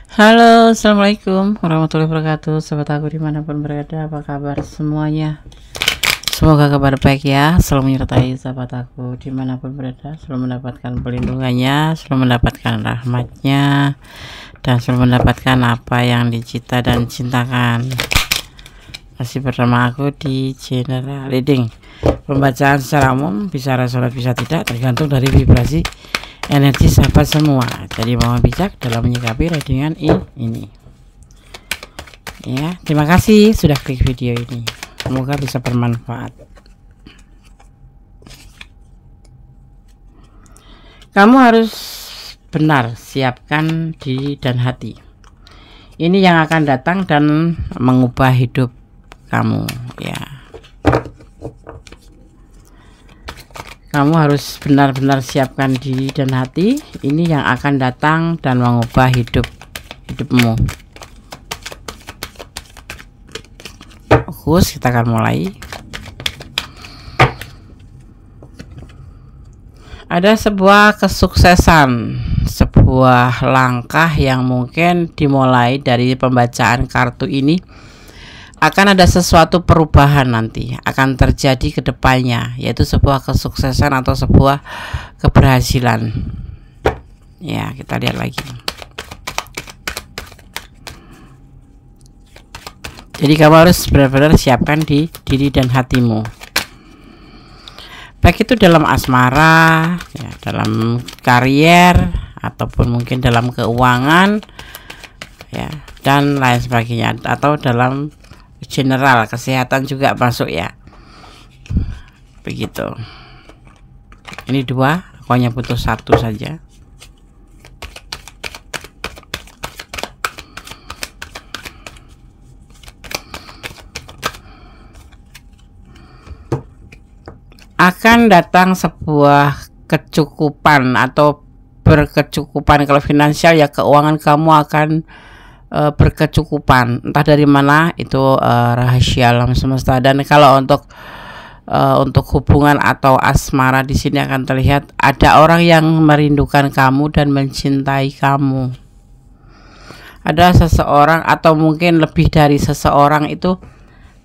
Halo, assalamualaikum warahmatullahi wabarakatuh. Sobat aku dimanapun berada, apa kabar semuanya? Semoga kabar baik ya, selalu menyertai sahabat aku dimanapun berada, selalu mendapatkan pelindungannya, selalu mendapatkan rahmatnya, dan selalu mendapatkan apa yang dicita dan cintakan. Masih bersama aku di General Reading. Pembacaan secara umum bisa resonan bisa tidak, tergantung dari vibrasi energi sahabat semua. Jadi mohon bijak dalam menyikapi readingan ini. Ya, terima kasih sudah klik video ini. Semoga bisa bermanfaat. Kamu harus benar siapkan diri dan hati. Ini yang akan datang dan mengubah hidup kamu, ya. Kamu harus benar-benar siapkan diri dan hati. Ini yang akan datang dan mengubah hidupmu. Fokus, kita akan mulai. Ada sebuah kesuksesan, sebuah langkah yang mungkin dimulai dari pembacaan kartu ini. Akan ada sesuatu perubahan nanti akan terjadi ke depannya, yaitu sebuah kesuksesan atau sebuah keberhasilan. Ya, kita lihat lagi. Jadi kamu harus benar-benar siapkan di diri dan hatimu, baik itu dalam asmara, ya, dalam karier, ataupun mungkin dalam keuangan, ya, dan lain sebagainya, atau dalam general kesehatan juga masuk, ya. Begitu. Ini dua, aku hanya butuh satu saja. Akan datang sebuah kecukupan atau berkecukupan. Kalau finansial, ya, keuangan kamu akan berkecukupan, entah dari mana itu, rahasia alam semesta. Dan kalau untuk hubungan atau asmara, di sini akan terlihat ada orang yang merindukan kamu dan mencintai kamu. Ada seseorang atau mungkin lebih dari seseorang itu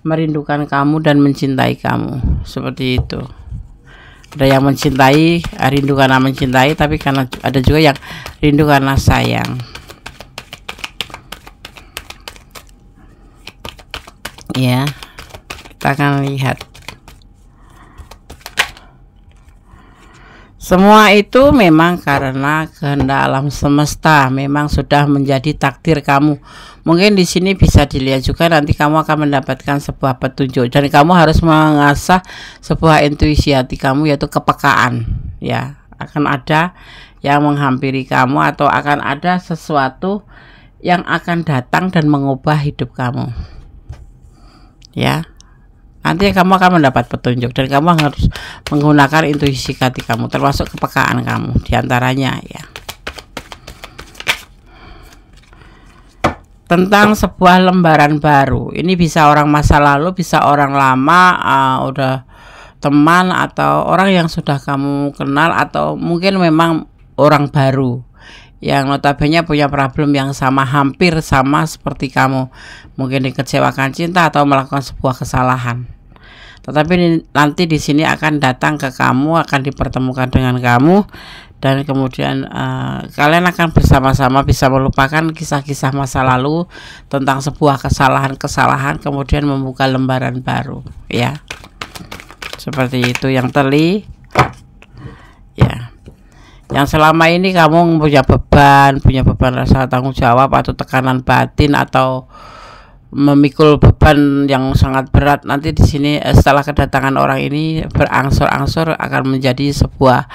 merindukan kamu dan mencintai kamu, seperti itu. Ada yang mencintai, rindu karena mencintai, tapi karena ada juga yang rindu karena sayang. Ya, kita akan lihat. Semua itu memang karena kehendak alam semesta, memang sudah menjadi takdir kamu. Mungkin di sini bisa dilihat juga nanti kamu akan mendapatkan sebuah petunjuk, dan kamu harus mengasah sebuah intuisi hati kamu, yaitu kepekaan. Ya, akan ada yang menghampiri kamu atau akan ada sesuatu yang akan datang dan mengubah hidup kamu. Ya, nanti kamu akan mendapat petunjuk dan kamu harus menggunakan intuisi hati kamu, termasuk kepekaan kamu diantaranya, ya. Tentang sebuah lembaran baru. Ini bisa orang masa lalu, bisa orang lama, udah teman, atau orang yang sudah kamu kenal, atau mungkin memang orang baru yang notabene punya problem yang sama, hampir sama seperti kamu. Mungkin dikecewakan cinta atau melakukan sebuah kesalahan. Tetapi nanti di sini akan datang ke kamu, akan dipertemukan dengan kamu, dan kemudian kalian akan bersama-sama bisa melupakan kisah-kisah masa lalu tentang sebuah kesalahan-kesalahan, kemudian membuka lembaran baru, ya. Seperti itu yang terlihat, ya. Yang selama ini kamu punya beban rasa tanggung jawab atau tekanan batin atau memikul beban yang sangat berat. Nanti di sini setelah kedatangan orang ini berangsur-angsur akan menjadi sebuah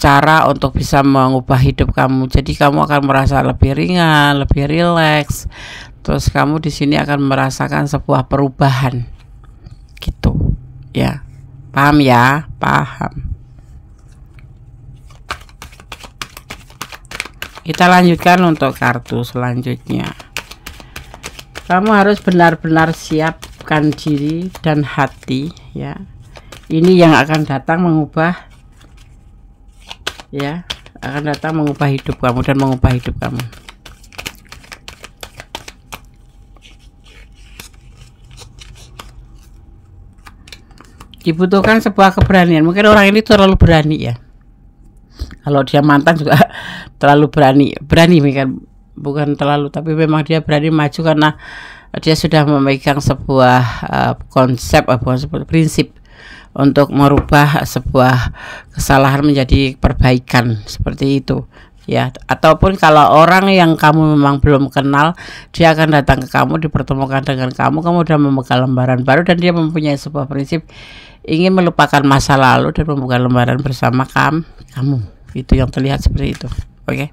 cara untuk bisa mengubah hidup kamu. Jadi kamu akan merasa lebih ringan, lebih rileks. Terus kamu di sini akan merasakan sebuah perubahan, gitu, ya. Paham ya? Paham. Kita lanjutkan untuk kartu selanjutnya. Kamu harus benar-benar siapkan diri dan hati, ya. Ini yang akan datang mengubah, ya, akan datang mengubah hidup kamu dan mengubah hidup kamu. dibutuhkan sebuah keberanian. Mungkin orang ini terlalu berani ya. Kalau dia mantan juga terlalu berani bukan terlalu, tapi memang dia berani maju karena dia sudah memegang sebuah konsep, sebuah prinsip untuk merubah sebuah kesalahan menjadi perbaikan, seperti itu ya. Ataupun kalau orang yang kamu memang belum kenal, dia akan datang ke kamu, dipertemukan dengan kamu sudah membuka lembaran baru, dan dia mempunyai sebuah prinsip ingin melupakan masa lalu dan membuka lembaran bersama kamu. Itu yang terlihat seperti itu. Oke.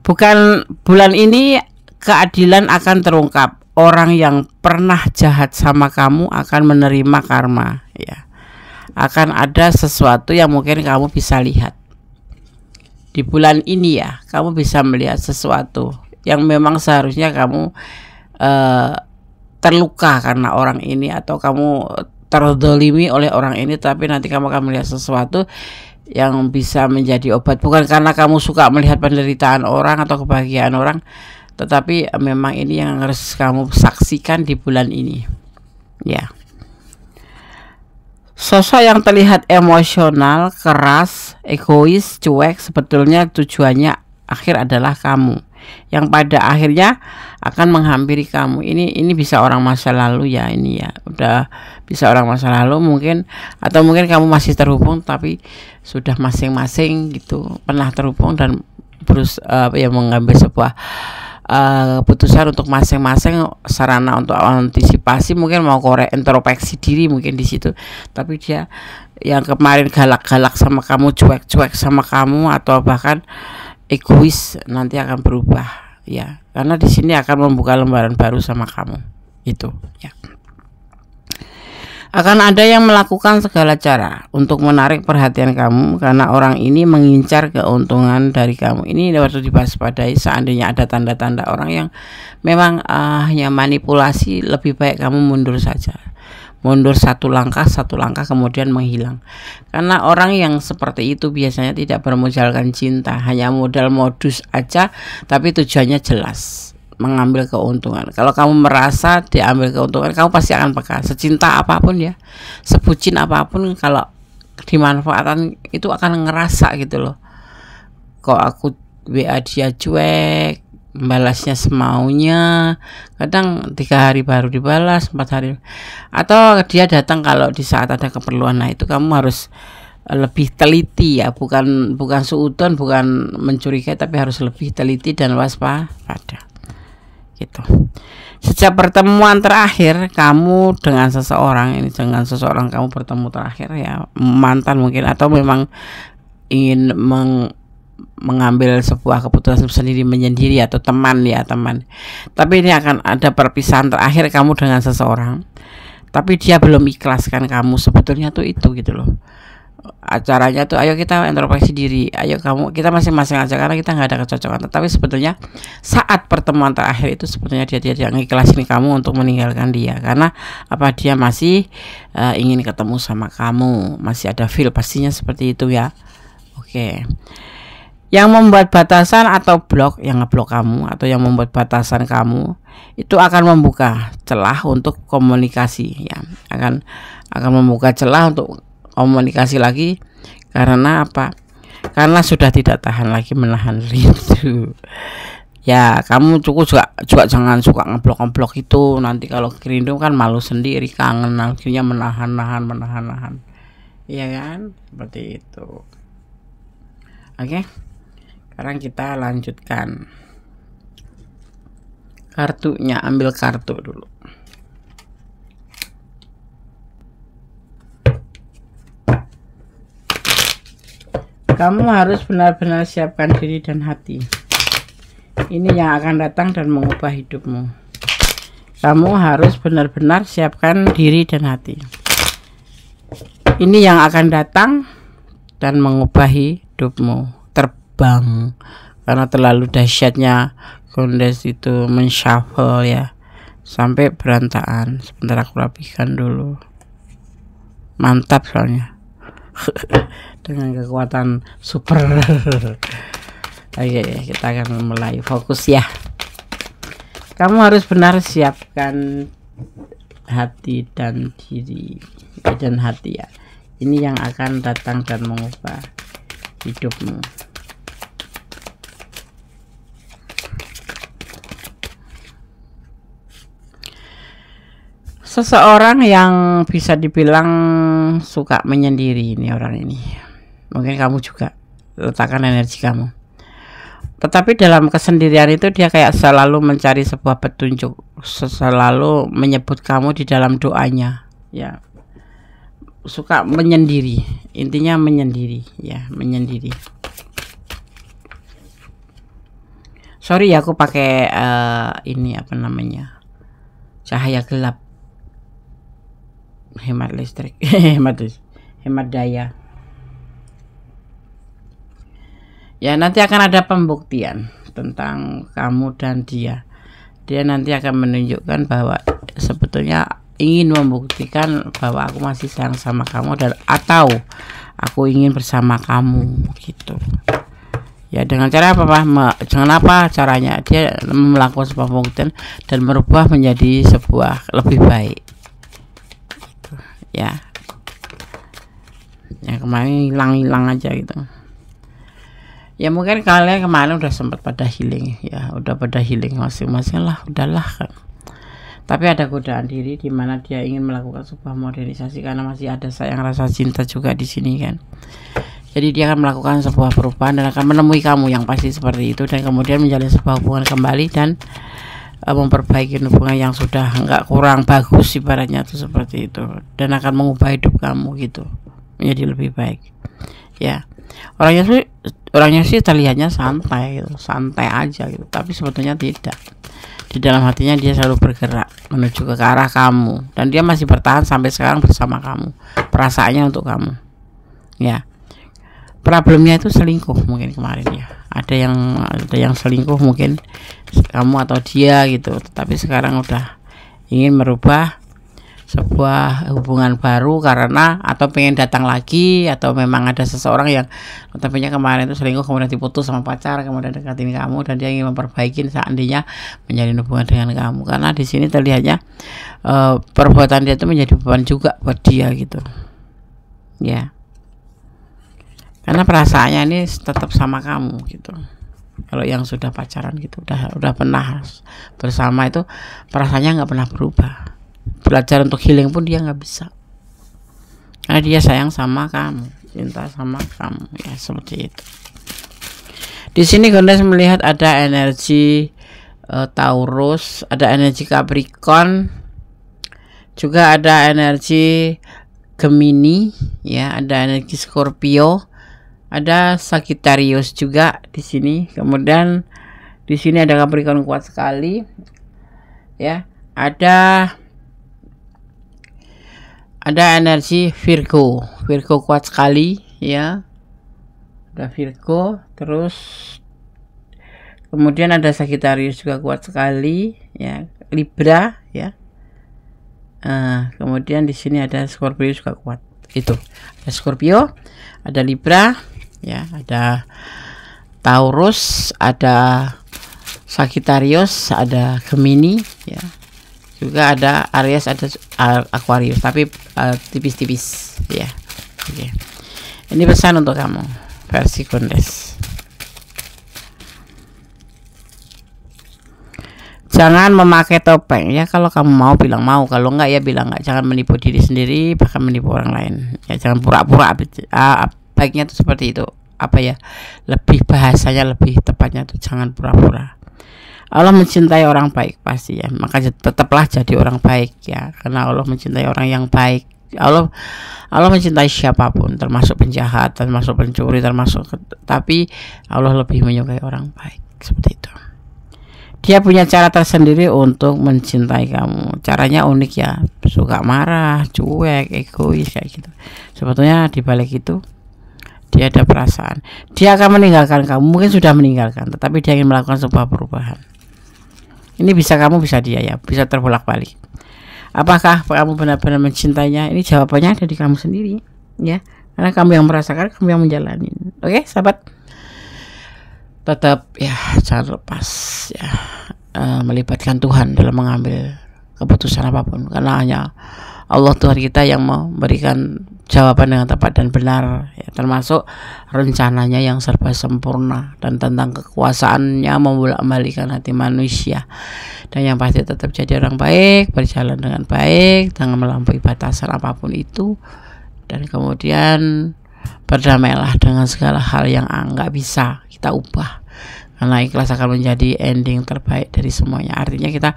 Bukan bulan ini keadilan akan terungkap. Orang yang pernah jahat sama kamu akan menerima karma ya. Akan ada sesuatu yang mungkin kamu bisa lihat di bulan ini ya. Kamu bisa melihat sesuatu yang memang seharusnya kamu terluka karena orang ini, atau kamu terzalimi oleh orang ini, tapi nanti kamu akan melihat sesuatu yang bisa menjadi obat. Bukan karena kamu suka melihat penderitaan orang atau kebahagiaan orang, tetapi memang ini yang harus kamu saksikan di bulan ini ya. Sosok yang terlihat emosional, keras, egois, cuek, sebetulnya tujuannya akhir adalah kamu, yang pada akhirnya akan menghampiri kamu. Ini bisa orang masa lalu ya, ini ya udah bisa orang masa lalu mungkin, atau mungkin kamu masih terhubung tapi sudah masing-masing gitu pernah terhubung dan mengambil sebuah keputusan untuk masing-masing sarana untuk antisipasi, mungkin mau introspeksi diri mungkin di situ. Tapi dia yang kemarin galak-galak sama kamu, cuek-cuek sama kamu, atau bahkan egois, nanti akan berubah ya, karena di sini akan membuka lembaran baru sama kamu itu ya. Akan ada yang melakukan segala cara untuk menarik perhatian kamu, karena orang ini mengincar keuntungan dari kamu. Ini harus diwaspadai. Seandainya ada tanda-tanda orang yang memang hanya manipulasi, lebih baik kamu mundur saja. Mundur satu langkah kemudian menghilang. Karena orang yang seperti itu biasanya tidak bermodalkan cinta, hanya modal modus aja, tapi tujuannya jelas, mengambil keuntungan. Kalau kamu merasa diambil keuntungan, kamu pasti akan peka. Secinta apapun ya, sebucin apapun, kalau dimanfaatkan itu akan ngerasa gitu loh. Kok aku WA dia cuek, balasnya semaunya, kadang 3 hari baru dibalas, 4 hari, atau dia datang kalau di saat ada keperluan. Nah itu kamu harus lebih teliti ya, bukan suudon, bukan mencurigai, tapi harus lebih teliti dan waspada gitu. Sejak pertemuan terakhir kamu dengan seseorang kamu bertemu terakhir ya, mantan mungkin, atau memang ingin mengambil sebuah keputusan sendiri menyendiri, atau teman, tapi ini akan ada perpisahan terakhir kamu dengan seseorang, tapi dia belum ikhlaskan kamu. Sebetulnya tuh itu gitu loh acaranya tuh, ayo kita introspeksi diri, ayo kita masing-masing aja, karena kita nggak ada kecocokan. Tapi sebetulnya saat pertemuan terakhir itu sebetulnya dia ngikhlasin kamu untuk meninggalkan dia, karena dia masih ingin ketemu sama kamu, masih ada feel, pastinya seperti itu ya. Oke. Yang membuat batasan atau yang ngeblok kamu, atau yang membuat batasan kamu, itu akan membuka celah untuk komunikasi ya, akan membuka celah untuk komunikasi lagi. Karena apa? Karena sudah tidak tahan lagi menahan rindu ya. Kamu juga jangan suka ngeblok itu, nanti kalau rindu kan malu sendiri, kangen, akhirnya menahan, iya kan, seperti itu. Oke, sekarang kita lanjutkan kartunya. Ambil kartu dulu. Kamu harus benar-benar siapkan diri dan hati. Ini yang akan datang dan mengubah hidupmu. Kamu harus benar-benar siapkan diri dan hati. Ini yang akan datang dan mengubah hidupmu. Terbang, karena terlalu dahsyatnya kondes itu menshuffle ya, sampai berantakan. Sebentar aku rapihkan dulu. Mantap soalnya. Dengan kekuatan super. Oke, kita akan mulai fokus ya. Kamu harus benar siapkan hati dan diri dan hati ya. Ini yang akan datang dan mengubah hidupmu. Seseorang yang bisa dibilang suka menyendiri ini orang ini. Mungkin kamu juga, letakkan energi kamu. Tetapi dalam kesendirian itu dia kayak selalu mencari sebuah petunjuk, selalu menyebut kamu di dalam doanya, ya. Suka menyendiri, intinya menyendiri, ya, menyendiri. Sorry ya, aku pakai ini apa namanya, cahaya gelap. Hemat listrik, hemat daya. Ya, nanti akan ada pembuktian tentang kamu dan dia. Dia nanti akan menunjukkan bahwa sebetulnya ingin membuktikan bahwa aku masih sayang sama kamu, dan atau aku ingin bersama kamu gitu. Ya, dengan cara apa? Jangan apa caranya dia melakukan sebuah pembuktian dan merubah menjadi sebuah lebih baik. Ya, yang kemarin hilang aja gitu. Ya mungkin kalian kemarin udah sempat pada healing, ya udah pada healing masing-masing lah, udahlah kan. Tapi ada godaan diri di mana dia ingin melakukan sebuah modernisasi karena masih ada sayang rasa cinta juga di sini kan. Jadi dia akan melakukan sebuah perubahan dan akan menemui kamu yang pasti seperti itu, dan kemudian menjalin sebuah hubungan kembali dan memperbaiki hubungan yang sudah nggak kurang bagus ibaratnya tuh seperti itu, dan akan mengubah hidup kamu gitu menjadi lebih baik. Ya, orangnya sih terlihatnya santai gitu, santai aja gitu, tapi sebetulnya tidak. Di dalam hatinya dia selalu bergerak menuju ke arah kamu, dan dia masih bertahan sampai sekarang bersama kamu, perasaannya untuk kamu. Ya, problemnya itu selingkuh mungkin kemarin ya, ada yang selingkuh mungkin kamu atau dia gitu, tetapi sekarang udah ingin merubah sebuah hubungan baru karena atau pengen datang lagi, atau memang ada seseorang yang tentunya kemarin itu selingkuh kemudian diputus sama pacar kemudian deketin kamu, dan dia ingin memperbaiki seandainya menjalin hubungan dengan kamu, karena di sini terlihatnya perbuatan dia itu menjadi beban juga buat dia gitu ya, karena perasaannya ini tetap sama kamu gitu. Kalau yang sudah pacaran gitu, udah pernah bersama itu perasaannya nggak pernah berubah. Belajar untuk healing pun dia nggak bisa, karena dia sayang sama kamu, cinta sama kamu ya, seperti itu. Di sini Gondes melihat ada energi Taurus, ada energi Capricorn, juga ada energi Gemini ya, ada energi Scorpio, ada Sagittarius juga di sini. Kemudian di sini ada Capricorn kuat sekali ya, ada energi Virgo kuat sekali ya, ada Virgo. Terus kemudian ada Sagittarius juga kuat sekali ya, Libra ya. Kemudian di sini ada Scorpio juga kuat, itu ada Scorpio, ada Libra ya, ada Taurus, ada Sagittarius, ada Gemini ya, juga ada Aries, ada Aquarius, tapi tipis-tipis ya. Oke. Ini pesan untuk kamu versi Gondes. Jangan memakai topeng ya, kalau kamu mau bilang mau, kalau enggak ya bilang enggak. Jangan menipu diri sendiri bahkan menipu orang lain ya, jangan pura-pura. Baiknya itu seperti itu, apa ya, lebih bahasanya lebih tepatnya itu jangan pura-pura. Allah mencintai orang baik pasti ya, maka tetaplah jadi orang baik ya, karena Allah mencintai orang yang baik. Allah mencintai siapapun, termasuk penjahat, termasuk pencuri, tapi Allah lebih menyukai orang baik, seperti itu. Dia punya cara tersendiri untuk mencintai kamu. Caranya unik ya, suka marah, cuek, egois kayak gitu. Sebetulnya di balik itu dia ada perasaan. Dia akan meninggalkan kamu, mungkin sudah meninggalkan, tetapi dia ingin melakukan sebuah perubahan. Ini bisa kamu, bisa dia ya, bisa terbolak-balik. Apakah kamu benar-benar mencintainya? Ini jawabannya ada di kamu sendiri ya, karena kamu yang merasakan, kamu yang menjalani. Oke, sahabat, tetap ya jangan lepas ya melibatkan Tuhan dalam mengambil keputusan apapun, karena hanya Allah Tuhan kita yang memberikan jawaban dengan tepat dan benar, ya, termasuk rencananya yang serba sempurna dan tentang kekuasaannya membolak-balikan hati manusia. Dan yang pasti tetap jadi orang baik, berjalan dengan baik, jangan melampaui batasan apapun itu, dan kemudian berdamailah dengan segala hal yang nggak bisa kita ubah, karena ikhlas akan menjadi ending terbaik dari semuanya. Artinya kita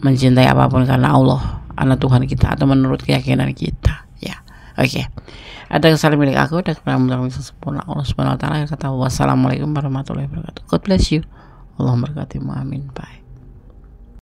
mencintai apapun karena Allah, karena Tuhan kita, atau menurut keyakinan kita, ya. Oke. Ada kesalahan milik aku dan kebenaran sempurna Allah Subhanahu wa taala. Kata wassalamualaikum warahmatullahi wabarakatuh. God bless you. Allah memberkatimu. Amin. Bye.